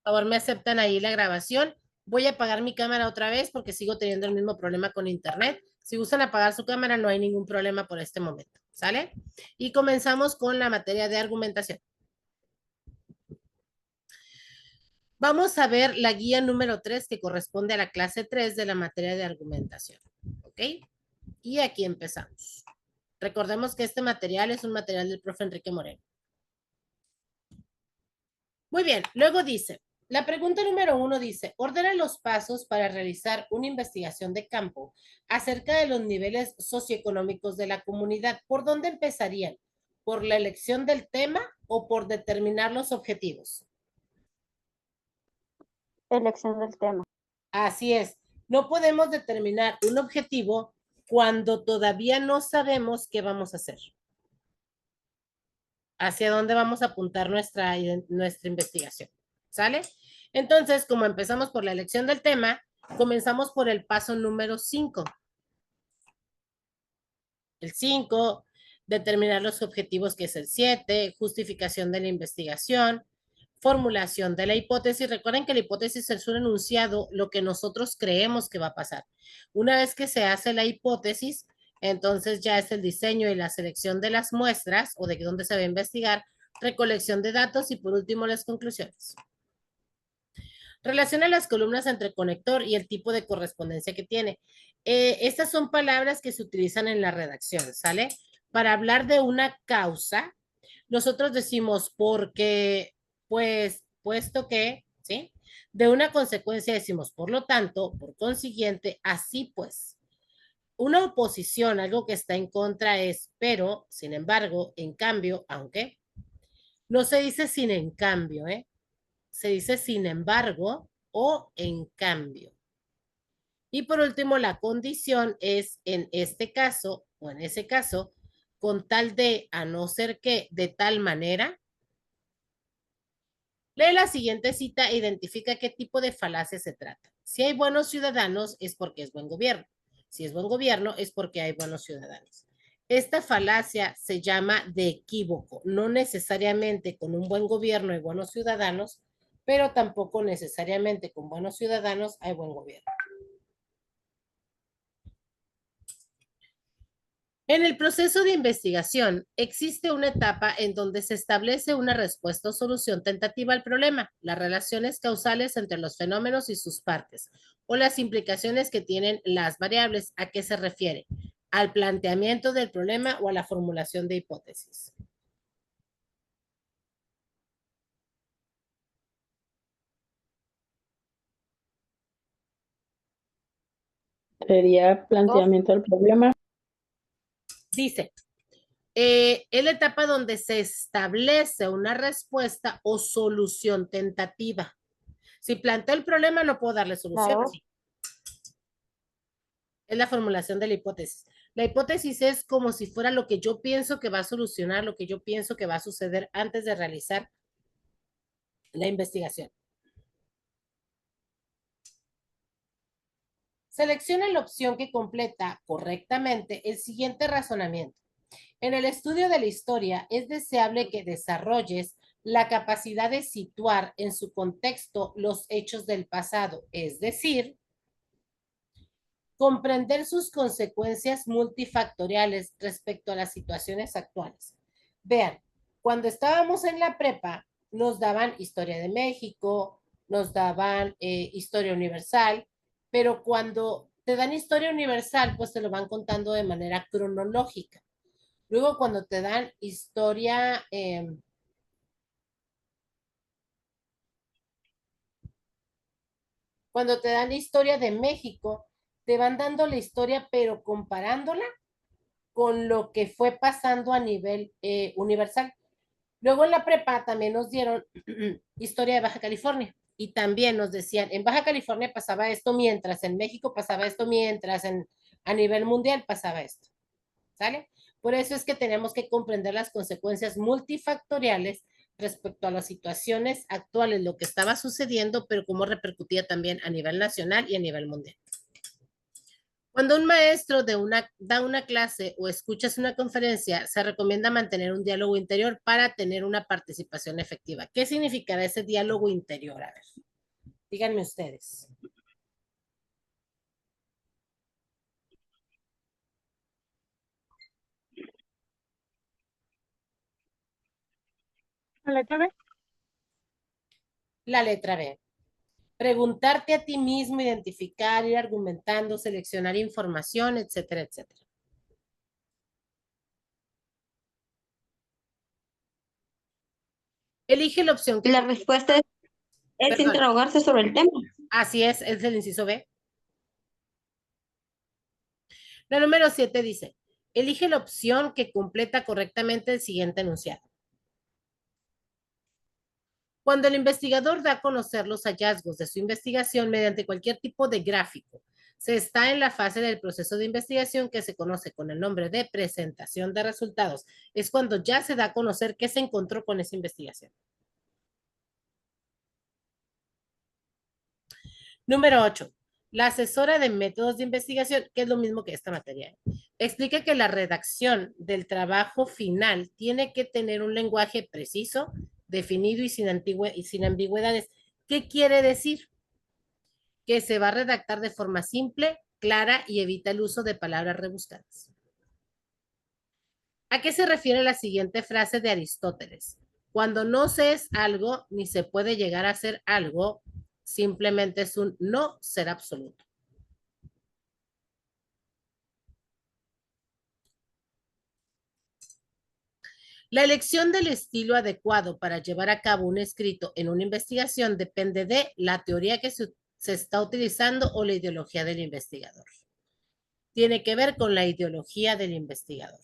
favor, me aceptan ahí la grabación. Voy a apagar mi cámara otra vez porque sigo teniendo el mismo problema con internet. Si gustan apagar su cámara, no hay ningún problema por este momento. ¿Sale? Y comenzamos con la materia de argumentación. Vamos a ver la guía número 3 que corresponde a la clase 3 de la materia de argumentación. ¿Ok? Y aquí empezamos. Recordemos que este material es un material del profe Enrique Moreno. Muy bien, luego dice, la pregunta número 1 dice, ordena los pasos para realizar una investigación de campo acerca de los niveles socioeconómicos de la comunidad. ¿Por dónde empezarían? ¿Por la elección del tema o por determinar los objetivos? Elección del tema. Así es, no podemos determinar un objetivo cuando todavía no sabemos qué vamos a hacer. Hacia dónde vamos a apuntar nuestra investigación. ¿Sale? Entonces, como empezamos por la elección del tema, comenzamos por el paso número 5. El 5, determinar los objetivos, que es el 7, justificación de la investigación, formulación de la hipótesis. Recuerden que la hipótesis es un enunciado, lo que nosotros creemos que va a pasar. Una vez que se hace la hipótesis, entonces ya es el diseño y la selección de las muestras o de dónde se va a investigar, recolección de datos y por último las conclusiones. Relaciona las columnas entre conector y el tipo de correspondencia que tiene. Estas son palabras que se utilizan en la redacción, ¿sale? Para hablar de una causa, nosotros decimos porque, pues, puesto que, ¿sí? De una consecuencia decimos, por lo tanto, por consiguiente, así pues. Una oposición, algo que está en contra es, pero, sin embargo, en cambio, aunque, no se dice sin en cambio, ¿eh? Se dice sin embargo o en cambio. Y por último, la condición es en este caso o en ese caso, con tal de, a no ser que, de tal manera. Lee la siguiente cita e identifica qué tipo de falacia se trata. Si hay buenos ciudadanos es porque es buen gobierno. Si es buen gobierno es porque hay buenos ciudadanos. Esta falacia se llama de equívoco, no necesariamente con un buen gobierno hay buenos ciudadanos, pero tampoco necesariamente con buenos ciudadanos hay buen gobierno. En el proceso de investigación existe una etapa en donde se establece una respuesta o solución tentativa al problema, las relaciones causales entre los fenómenos y sus partes, o las implicaciones que tienen las variables. ¿A qué se refiere? ¿Al planteamiento del problema o a la formulación de hipótesis? Sería planteamiento del problema. Dice, es la etapa donde se establece una respuesta o solución tentativa. Si planteo el problema, no puedo darle solución. Claro. Sí. Es la formulación de la hipótesis. La hipótesis es como si fuera lo que yo pienso que va a solucionar, lo que yo pienso que va a suceder antes de realizar la investigación. Selecciona la opción que completa correctamente el siguiente razonamiento. En el estudio de la historia es deseable que desarrolles la capacidad de situar en su contexto los hechos del pasado, es decir, comprender sus consecuencias multifactoriales respecto a las situaciones actuales. Vean, cuando estábamos en la prepa, nos daban historia de México, nos daban historia universal, pero cuando te dan historia universal, pues te lo van contando de manera cronológica. Luego, cuando te dan historia, cuando te dan historia de México, te van dando la historia, pero comparándola con lo que fue pasando a nivel universal. Luego en la prepa también nos dieron historia de Baja California y también nos decían, en Baja California pasaba esto, mientras en México pasaba esto, mientras a nivel mundial pasaba esto. ¿Sale? Por eso es que tenemos que comprender las consecuencias multifactoriales respecto a las situaciones actuales, lo que estaba sucediendo, pero cómo repercutía también a nivel nacional y a nivel mundial. Cuando un maestro da una clase o escuchas una conferencia, se recomienda mantener un diálogo interior para tener una participación efectiva. ¿Qué significará ese diálogo interior? A ver, díganme ustedes. ¿La letra B? La letra B. Preguntarte a ti mismo, identificar, ir argumentando, seleccionar información, etcétera, etcétera. Elige la opción que... La respuesta es Perdón, interrogarse sobre el tema. así es el inciso B. La número 7 dice, elige la opción que completa correctamente el siguiente enunciado. Cuando el investigador da a conocer los hallazgos de su investigación mediante cualquier tipo de gráfico, se está en la fase del proceso de investigación que se conoce con el nombre de presentación de resultados. Es cuando ya se da a conocer qué se encontró con esa investigación. Número 8. La asesora de métodos de investigación, que es lo mismo que esta materia, explica que la redacción del trabajo final tiene que tener un lenguaje preciso, definido y sin ambigüedades. ¿Qué quiere decir? Que se va a redactar de forma simple, clara y evita el uso de palabras rebuscadas. ¿A qué se refiere la siguiente frase de Aristóteles? Cuando no se es algo ni se puede llegar a ser algo, simplemente es un no ser absoluto. La elección del estilo adecuado para llevar a cabo un escrito en una investigación depende de la teoría que se está utilizando o la ideología del investigador. Tiene que ver con la ideología del investigador.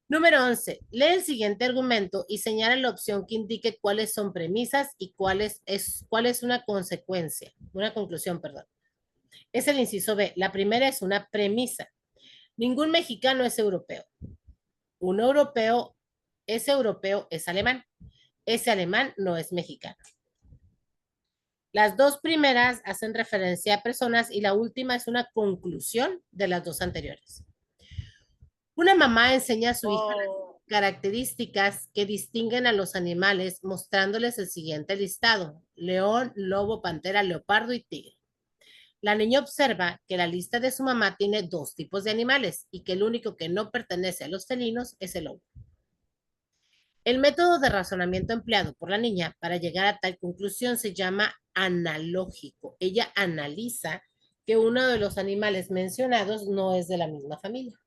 Número 11. Lee el siguiente argumento y señala la opción que indique cuáles son premisas y cuál es una consecuencia, una conclusión, perdón. Es el inciso B. La primera es una premisa. Ningún mexicano es europeo. Un europeo, es alemán. Ese alemán no es mexicano. Las dos primeras hacen referencia a personas y la última es una conclusión de las dos anteriores. Una mamá enseña a su hija las características que distinguen a los animales mostrándoles el siguiente listado: león, lobo, pantera, leopardo y tigre. La niña observa que la lista de su mamá tiene dos tipos de animales y que el único que no pertenece a los felinos es el lobo. El método de razonamiento empleado por la niña para llegar a tal conclusión se llama analógico. Ella analiza que uno de los animales mencionados no es de la misma familia.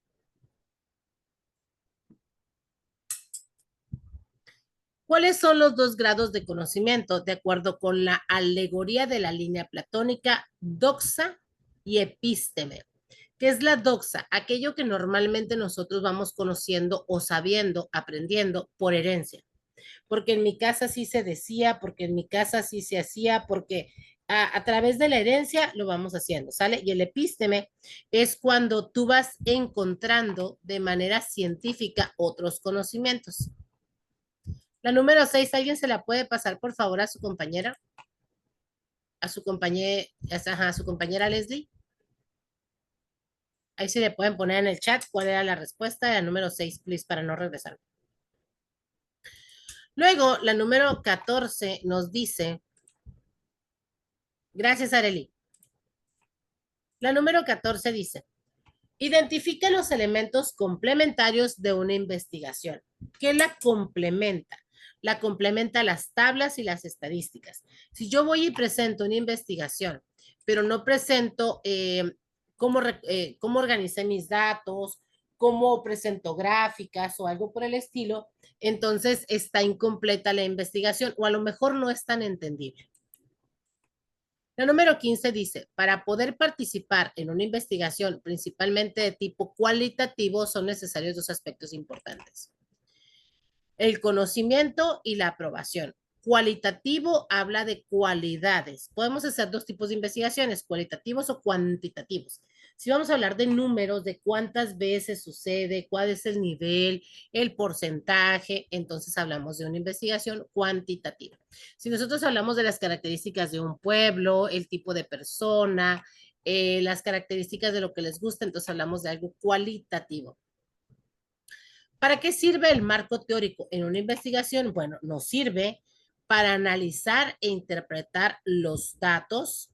¿Cuáles son los dos grados de conocimiento de acuerdo con la alegoría de la línea platónica, doxa y epísteme? ¿Qué es la doxa? Aquello que normalmente nosotros vamos conociendo o sabiendo, aprendiendo por herencia. Porque en mi casa sí se decía, porque en mi casa sí se hacía, porque a través de la herencia lo vamos haciendo, ¿sale? Y el epísteme es cuando tú vas encontrando de manera científica otros conocimientos. La número 6, ¿alguien se la puede pasar por favor a su compañera? A su compañera Leslie. Ahí sí le pueden poner en el chat cuál era la respuesta de la número 6, please, para no regresar. Luego, la número 14 nos dice, gracias Areli. La número 14 dice, identifica los elementos complementarios de una investigación. ¿Qué la complementa? La complementa las tablas y las estadísticas. Si yo voy y presento una investigación, pero no presento cómo organicé mis datos, cómo presento gráficas o algo por el estilo, entonces está incompleta la investigación o a lo mejor no es tan entendible. La número 15 dice, para poder participar en una investigación principalmente de tipo cualitativo son necesarios dos aspectos importantes: el conocimiento y la aprobación. Cualitativo habla de cualidades. Podemos hacer dos tipos de investigaciones, cualitativos o cuantitativos. Si vamos a hablar de números, de cuántas veces sucede, cuál es el nivel, el porcentaje, entonces hablamos de una investigación cuantitativa. Si nosotros hablamos de las características de un pueblo, el tipo de persona, las características de lo que les gusta, entonces hablamos de algo cualitativo. ¿Para qué sirve el marco teórico en una investigación? Bueno, nos sirve para analizar e interpretar los datos,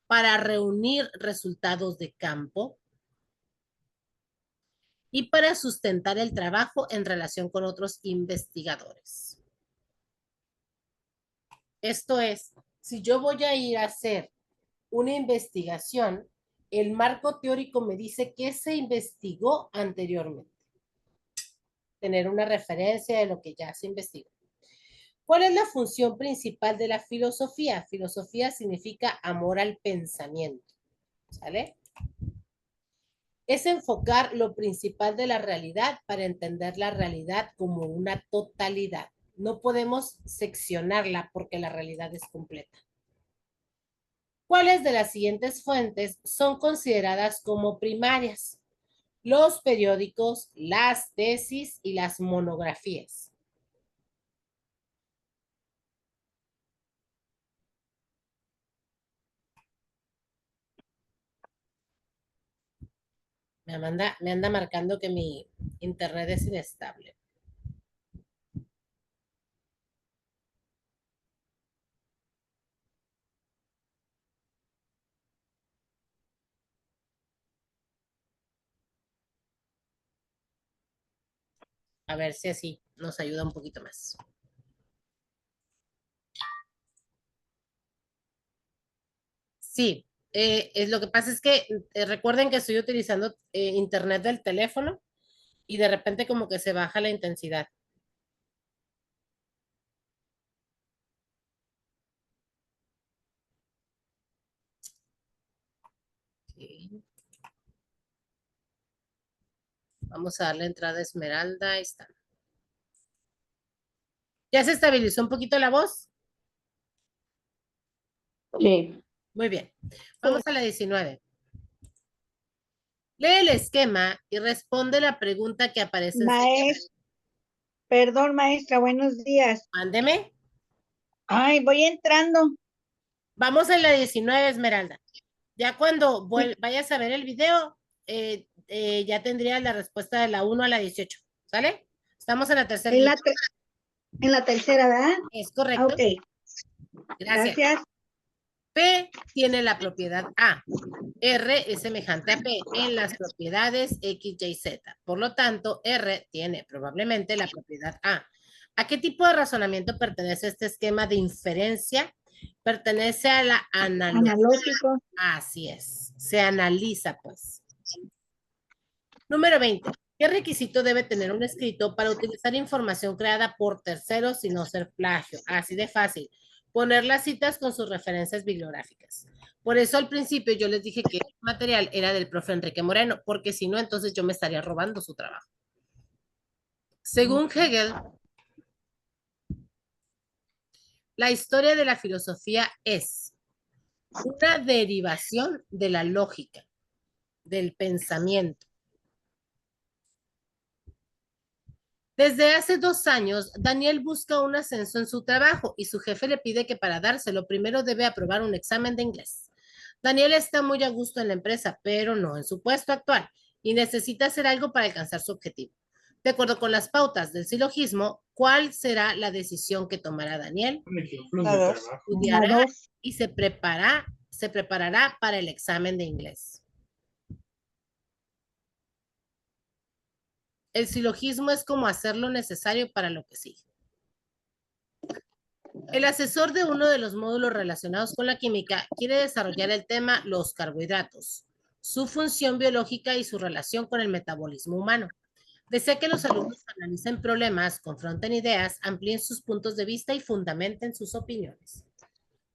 para reunir resultados de campo y para sustentar el trabajo en relación con otros investigadores. Esto es, si yo voy a ir a hacer una investigación, el marco teórico me dice qué se investigó anteriormente. Tener una referencia de lo que ya se investigó. ¿Cuál es la función principal de la filosofía? Filosofía significa amor al pensamiento, ¿sale? Es enfocar lo principal de la realidad para entender la realidad como una totalidad. No podemos seccionarla porque la realidad es completa. ¿Cuáles de las siguientes fuentes son consideradas como primarias? Los periódicos, las tesis y las monografías. Me anda marcando que mi internet es inestable. A ver si así nos ayuda un poquito más. Sí, lo que pasa es que recuerden que estoy utilizando internet del teléfono y de repente como que se baja la intensidad. Ok. Vamos a darle entrada a Esmeralda. Ahí está. ¿Ya se estabilizó un poquito la voz? Sí. Muy bien. Vamos a la 19. Lee el esquema y responde la pregunta que aparece enseguida. Perdón, maestra, buenos días. Mándeme. Ay, voy entrando. Vamos a la 19, Esmeralda. Ya cuando Sí, vayas a ver el video, ya tendrías la respuesta de la 1 a la 18. ¿Sale? Estamos en la tercera en línea. en la tercera, ¿verdad? Es Ah, correcto. ok, Gracias. gracias. P tiene la propiedad A. R es semejante a P en las propiedades X, Y, Z. Por lo tanto, R tiene probablemente la propiedad A. ¿A qué tipo de razonamiento pertenece este esquema de inferencia? Pertenece a la analogía. Analógico. Así es. Se analiza, pues. Número 20. ¿Qué requisito debe tener un escrito para utilizar información creada por terceros y no ser plagio? Así de fácil. Poner las citas con sus referencias bibliográficas. Por eso al principio yo les dije que el material era del profe Enrique Moreno, porque si no, entonces yo me estaría robando su trabajo. Según Hegel, la historia de la filosofía es una derivación de la lógica, del pensamiento. Desde hace 2 años, Daniel busca un ascenso en su trabajo y su jefe le pide que para dárselo primero debe aprobar un examen de inglés. Daniel está muy a gusto en la empresa, pero no en su puesto actual y necesita hacer algo para alcanzar su objetivo. De acuerdo con las pautas del silogismo, ¿cuál será la decisión que tomará Daniel? Estudiará La dos. y se preparará para el examen de inglés. El silogismo es como hacer lo necesario para lo que sigue. El asesor de uno de los módulos relacionados con la química quiere desarrollar el tema los carbohidratos, su función biológica y su relación con el metabolismo humano. Desea que los alumnos analicen problemas, confronten ideas, amplíen sus puntos de vista y fundamenten sus opiniones.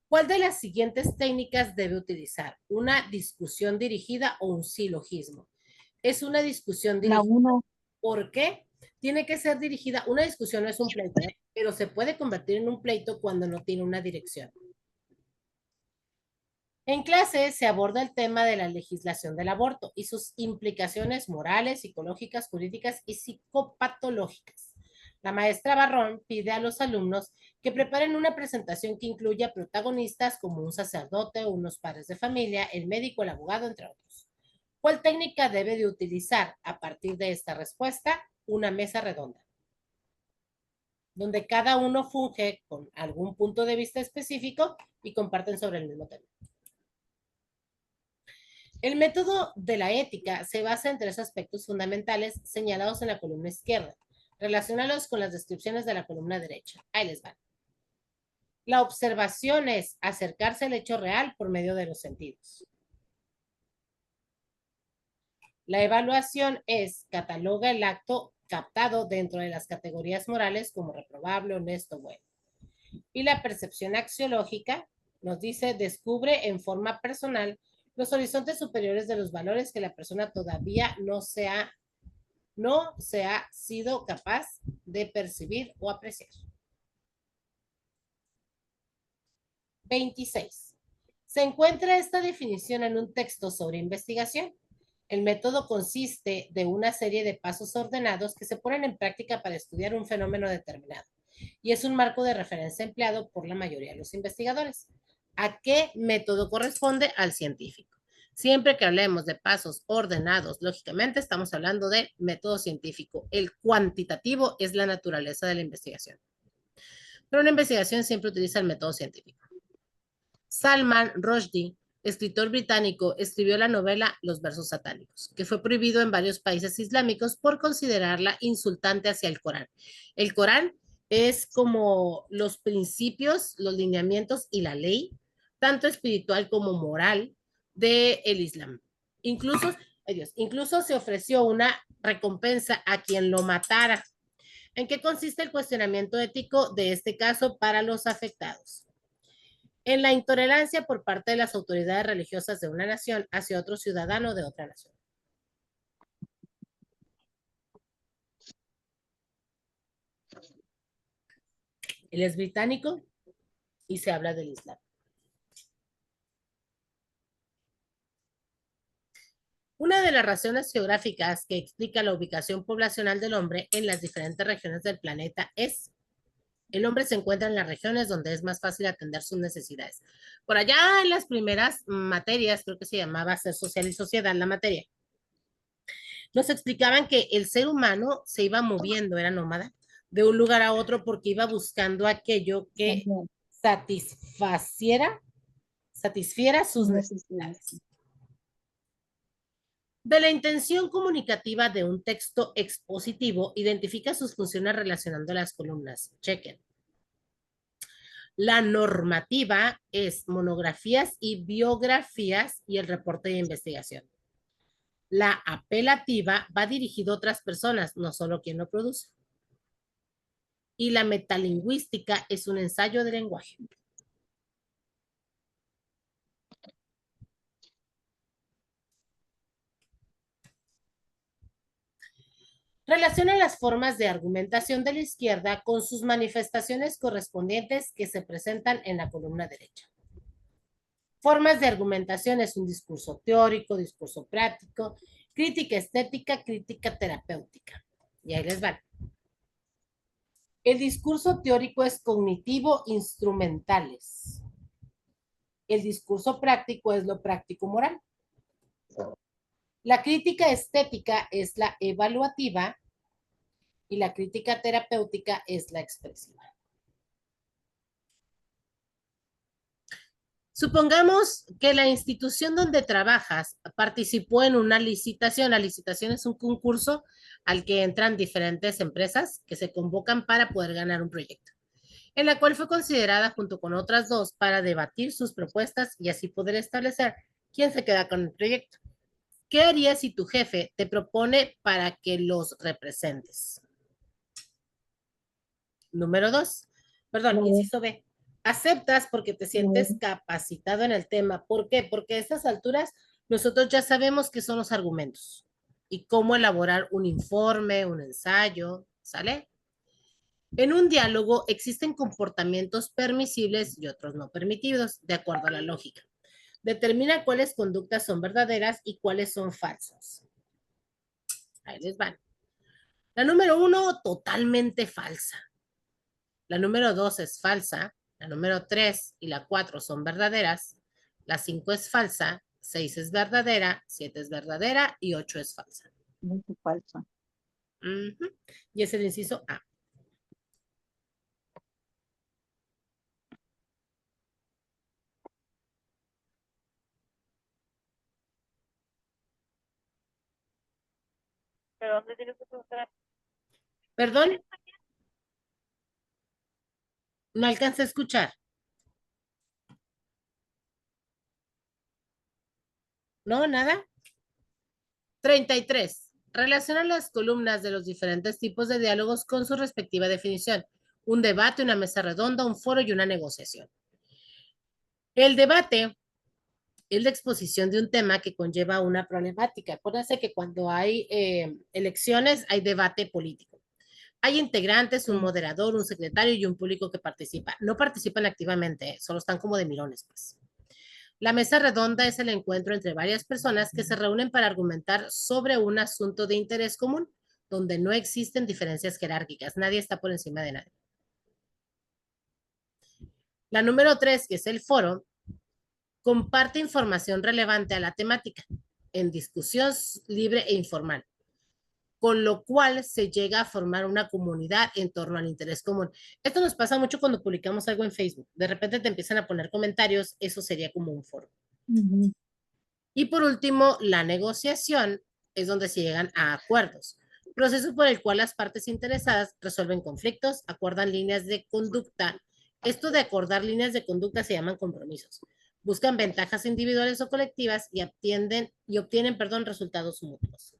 ¿Cuál de las siguientes técnicas debe utilizar? ¿Una discusión dirigida o un silogismo? Es una discusión La dirigida. uno. ¿Por qué? Tiene que ser dirigida. Una discusión no es un pleito, ¿eh? Pero se puede convertir en un pleito cuando no tiene una dirección. En clase se aborda el tema de la legislación del aborto y sus implicaciones morales, psicológicas, jurídicas y psicopatológicas. La maestra Barrón pide a los alumnos que preparen una presentación que incluya protagonistas como un sacerdote, unos padres de familia, el médico, el abogado, entre otros. ¿Cuál técnica debe de utilizar a partir de esta respuesta? Una mesa redonda, donde cada uno funge con algún punto de vista específico y comparten sobre el mismo tema. El método de la ética se basa en tres aspectos fundamentales señalados en la columna izquierda. Relaciónalos con las descripciones de la columna derecha. Ahí les van. La observación es acercarse al hecho real por medio de los sentidos. La evaluación es cataloga el acto captado dentro de las categorías morales como reprobable, honesto, bueno. Y la percepción axiológica nos dice descubre en forma personal los horizontes superiores de los valores que la persona todavía no se ha sido capaz de percibir o apreciar. 26. Se encuentra esta definición en un texto sobre investigación. El método consiste de una serie de pasos ordenados que se ponen en práctica para estudiar un fenómeno determinado y es un marco de referencia empleado por la mayoría de los investigadores. ¿A qué método corresponde? Al científico. Siempre que hablemos de pasos ordenados, lógicamente estamos hablando del método científico. El cuantitativo es la naturaleza de la investigación. Pero una investigación siempre utiliza el método científico. Salman Rushdie, escritor británico, escribió la novela Los versos satánicos, que fue prohibido en varios países islámicos por considerarla insultante hacia el Corán. El Corán es como los principios, los lineamientos y la ley, tanto espiritual como moral, del Islam. Incluso se ofreció una recompensa a quien lo matara. ¿En qué consiste el cuestionamiento ético de este caso para los afectados? En la intolerancia por parte de las autoridades religiosas de una nación hacia otro ciudadano de otra nación. Él es británico y se habla del Islam. Una de las razones geográficas que explica la ubicación poblacional del hombre en las diferentes regiones del planeta es: el hombre se encuentra en las regiones donde es más fácil atender sus necesidades. Por allá en las primeras materias, creo que se llamaba Ser Social y Sociedad, la materia, nos explicaban que el ser humano se iba moviendo, era nómada, de un lugar a otro porque iba buscando aquello que satisfiera sus necesidades. De la intención comunicativa de un texto expositivo, identifica sus funciones relacionando las columnas. Chequen. La normativa es monografías y biografías y el reporte de investigación. La apelativa va dirigido a otras personas, no solo quien lo produce. Y la metalingüística es un ensayo de lenguaje. Relaciona las formas de argumentación de la izquierda con sus manifestaciones correspondientes que se presentan en la columna derecha. Formas de argumentación es un discurso teórico, discurso práctico, crítica estética, crítica terapéutica. Y ahí les van. El discurso teórico es cognitivo instrumentales. El discurso práctico es lo práctico moral. La crítica estética es la evaluativa y la crítica terapéutica es la expresiva. Supongamos que la institución donde trabajas participó en una licitación. La licitación es un concurso al que entran diferentes empresas que se convocan para poder ganar un proyecto, en la cual fue considerada junto con otras dos para debatir sus propuestas y así poder establecer quién se queda con el proyecto. ¿Qué harías si tu jefe te propone para que los representes? Número 2, perdón, inciso B. Aceptas porque te sientes capacitado en el tema. ¿Por qué? Porque a estas alturas nosotros ya sabemos qué son los argumentos y cómo elaborar un informe, un ensayo, ¿sale? En un diálogo existen comportamientos permisibles y otros no permitidos, de acuerdo a la lógica. Determina cuáles conductas son verdaderas y cuáles son falsas. Ahí les van. La número 1, totalmente falsa. La número 2 es falsa. La número 3 y la 4 son verdaderas. La 5 es falsa. 6 es verdadera. 7 es verdadera y 8 es falsa. Muy falso. Y es el inciso A. ¿Pero dónde tienes que preguntar? ¿Perdón? No alcancé a escuchar. ¿No? ¿Nada? 33. Relaciona las columnas de los diferentes tipos de diálogos con su respectiva definición. Un debate, una mesa redonda, un foro y una negociación. El debate es la exposición de un tema que conlleva una problemática. Acuérdense que cuando hay elecciones hay debate político. Hay integrantes, un moderador, un secretario y un público que participa. No participan activamente, solo están como de mirones, pues. La mesa redonda es el encuentro entre varias personas que se reúnen para argumentar sobre un asunto de interés común, donde no existen diferencias jerárquicas. Nadie está por encima de nadie. La número 3, que es el foro, comparte información relevante a la temática en discusión libre e informal, con lo cual se llega a formar una comunidad en torno al interés común. Esto nos pasa mucho cuando publicamos algo en Facebook. De repente te empiezan a poner comentarios, eso sería como un foro. Y por último, la negociación es donde se llegan a acuerdos, proceso por el cual las partes interesadas resuelven conflictos, acuerdan líneas de conducta. Esto de acordar líneas de conducta se llaman compromisos. Buscan ventajas individuales o colectivas y obtienen resultados mutuos.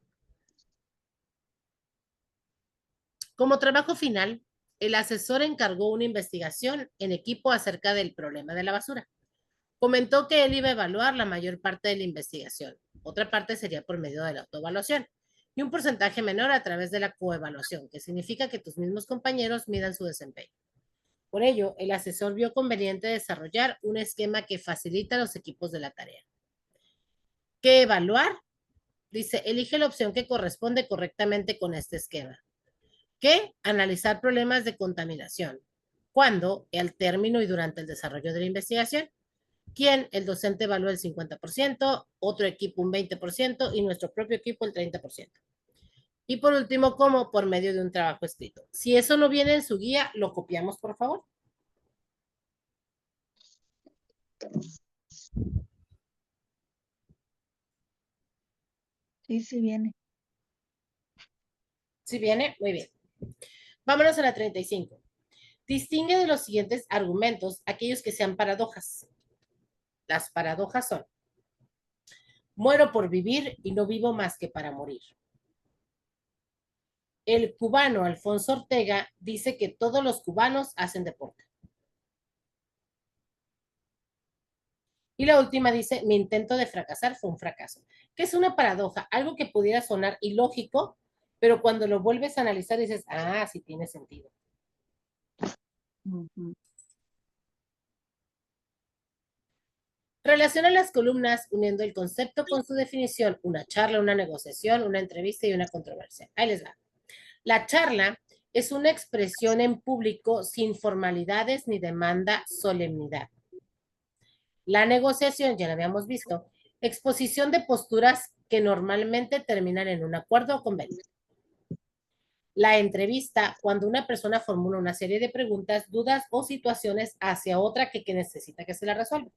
Como trabajo final, el asesor encargó una investigación en equipo acerca del problema de la basura. Comentó que él iba a evaluar la mayor parte de la investigación. Otra parte sería por medio de la autoevaluación y un porcentaje menor a través de la coevaluación, que significa que tus mismos compañeros midan su desempeño. Por ello, el asesor vio conveniente desarrollar un esquema que facilita a los equipos de la tarea. ¿Qué evaluar? Dice, elige la opción que corresponde correctamente con este esquema. ¿Qué? Analizar problemas de contaminación. ¿Cuándo? Al término y durante el desarrollo de la investigación. ¿Quién? El docente evalúa el 50%, otro equipo un 20% y nuestro propio equipo el 30%. Y por último, ¿cómo? Por medio de un trabajo escrito. Si eso no viene en su guía, lo copiamos, por favor. Sí, sí viene. Si viene, muy bien. Vámonos a la 35. Distingue de los siguientes argumentos aquellos que sean paradojas. Las paradojas son: muero por vivir y no vivo más que para morir. El cubano Alfonso Ortega dice que todos los cubanos hacen deporte. Y la última dice, mi intento de fracasar fue un fracaso. Que es una paradoja, algo que pudiera sonar ilógico, pero cuando lo vuelves a analizar dices, ah, sí tiene sentido. Relaciona las columnas uniendo el concepto con su definición, una charla, una negociación, una entrevista y una controversia. Ahí les va. La charla es una expresión en público sin formalidades ni demanda solemnidad. La negociación, ya la habíamos visto, exposición de posturas que normalmente terminan en un acuerdo o convenio. La entrevista, cuando una persona formula una serie de preguntas, dudas o situaciones hacia otra que necesita que se la resuelva.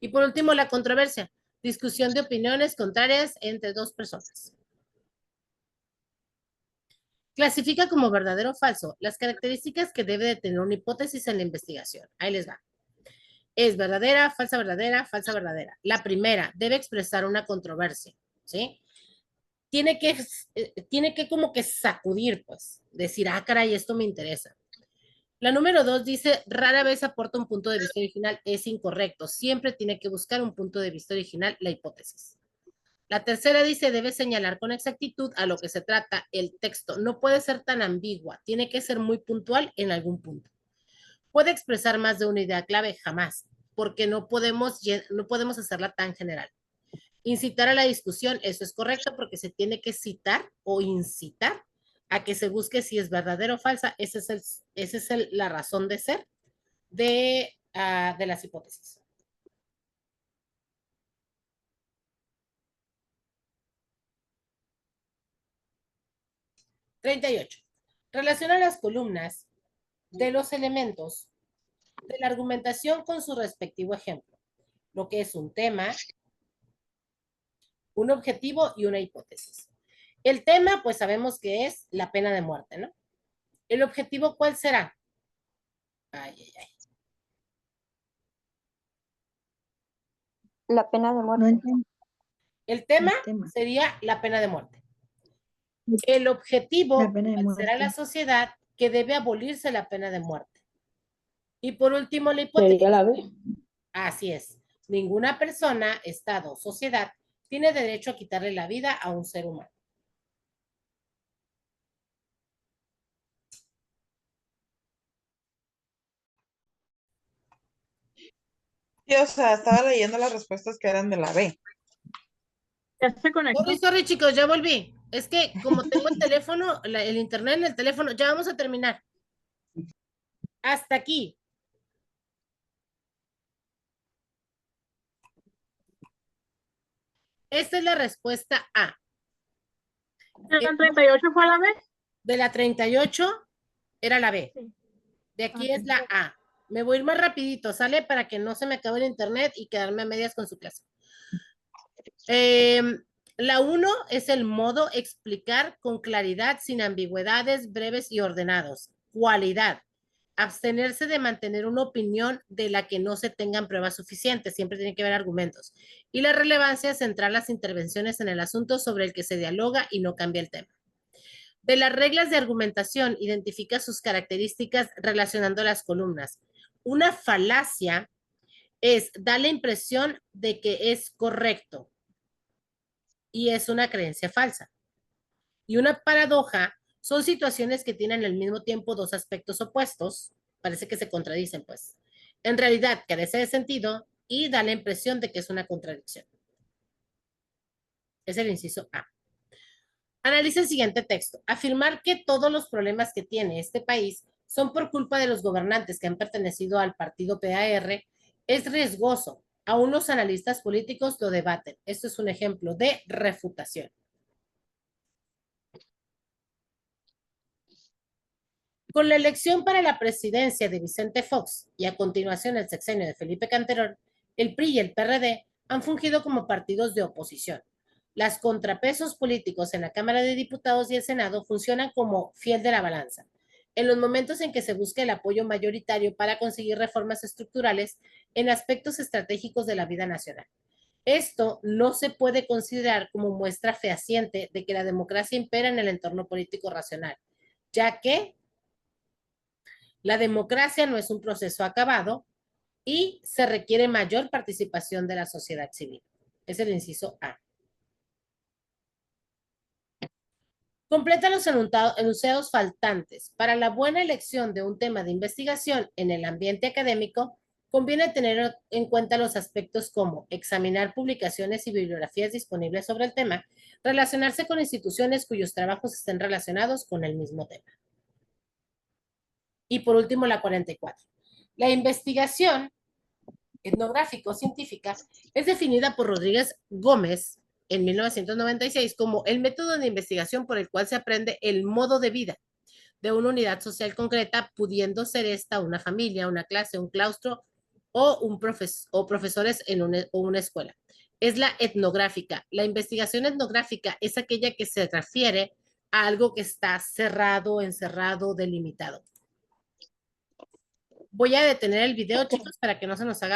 Y por último, la controversia, discusión de opiniones contrarias entre dos personas. Clasifica como verdadero o falso las características que debe de tener una hipótesis en la investigación. Ahí les va. Es verdadera, falsa, verdadera, falsa, verdadera. La primera, debe expresar una controversia, ¿sí? Tiene que como que sacudir, pues, decir, ah, caray, esto me interesa. La número 2 dice, rara vez aporta un punto de vista original, es incorrecto. Siempre tiene que buscar un punto de vista original, la hipótesis. La tercera dice, debe señalar con exactitud a lo que se trata el texto. No puede ser tan ambigua, tiene que ser muy puntual en algún punto. ¿Puede expresar más de una idea clave? Jamás. porque no podemos hacerla tan general. Incitar a la discusión, eso es correcto porque se tiene que citar o incitar a que se busque si es verdadero o falsa. Esa es la razón de ser de las hipótesis. (38) Relaciona las columnas de los elementos de la argumentación con su respectivo ejemplo, lo que es un tema, un objetivo y una hipótesis. El tema, pues sabemos que es la pena de muerte, ¿no? ¿El objetivo cuál será? Ay, ay, ay. La pena de No muerte. entiendo El tema el tema. sería la pena de muerte. El La objetivo pena de ¿cuál será la muerte. sociedad que debe abolirse la pena de muerte? Y por último, la Sería hipótesis. la B. Así es. Ninguna persona, estado o sociedad tiene derecho a quitarle la vida a un ser humano. Sí, o sea, estaba leyendo las respuestas que eran de la B. Ya se conectó. Sorry, chicos, ya volví. Es que como tengo el teléfono, el internet en el teléfono, ya vamos a terminar. Hasta aquí. Esta es la respuesta A. ¿La 38 fue la B? De la 38 era la B. Sí. De aquí Ok. es la A. Me voy a ir más rapidito, ¿sale? Para que no se me acabe el internet y quedarme a medias con su clase. La 1 es el modo explicar con claridad, sin ambigüedades, breves y ordenados. Cualidad. Abstenerse de mantener una opinión de la que no se tengan pruebas suficientes. Siempre tiene que haber argumentos. Y la relevancia es centrar las intervenciones en el asunto sobre el que se dialoga y no cambia el tema. De las reglas de argumentación, identifica sus características relacionando las columnas. Una falacia da la impresión de que es correcto y es una creencia falsa. Y una paradoja son situaciones que tienen al mismo tiempo dos aspectos opuestos, parece que se contradicen, pues. En realidad carece de sentido y da la impresión de que es una contradicción. Es el inciso A. Analiza el siguiente texto. Afirmar que todos los problemas que tiene este país son por culpa de los gobernantes que han pertenecido al partido PAR es riesgoso. Aún los analistas políticos lo debaten. Esto es un ejemplo de refutación. Con la elección para la presidencia de Vicente Fox y a continuación el sexenio de Felipe Calderón, el PRI y el PRD han fungido como partidos de oposición. Las contrapesos políticos en la Cámara de Diputados y el Senado funcionan como fiel de la balanza. En los momentos en que se busca el apoyo mayoritario para conseguir reformas estructurales en aspectos estratégicos de la vida nacional. Esto no se puede considerar como muestra fehaciente de que la democracia impera en el entorno político racional, ya que la democracia no es un proceso acabado y se requiere mayor participación de la sociedad civil. Es el inciso A. Completa los enunciados faltantes. Para la buena elección de un tema de investigación en el ambiente académico, conviene tener en cuenta los aspectos como examinar publicaciones y bibliografías disponibles sobre el tema, relacionarse con instituciones cuyos trabajos estén relacionados con el mismo tema. Y por último, la 44. La investigación etnográfico-científica es definida por Rodríguez Gómez en 1996 como el método de investigación por el cual se aprende el modo de vida de una unidad social concreta, pudiendo ser esta una familia, una clase, un claustro o profesores en una escuela. Es la etnográfica. La investigación etnográfica es aquella que se refiere a algo que está cerrado, encerrado, delimitado. Voy a detener el video, chicos, para que no se nos haga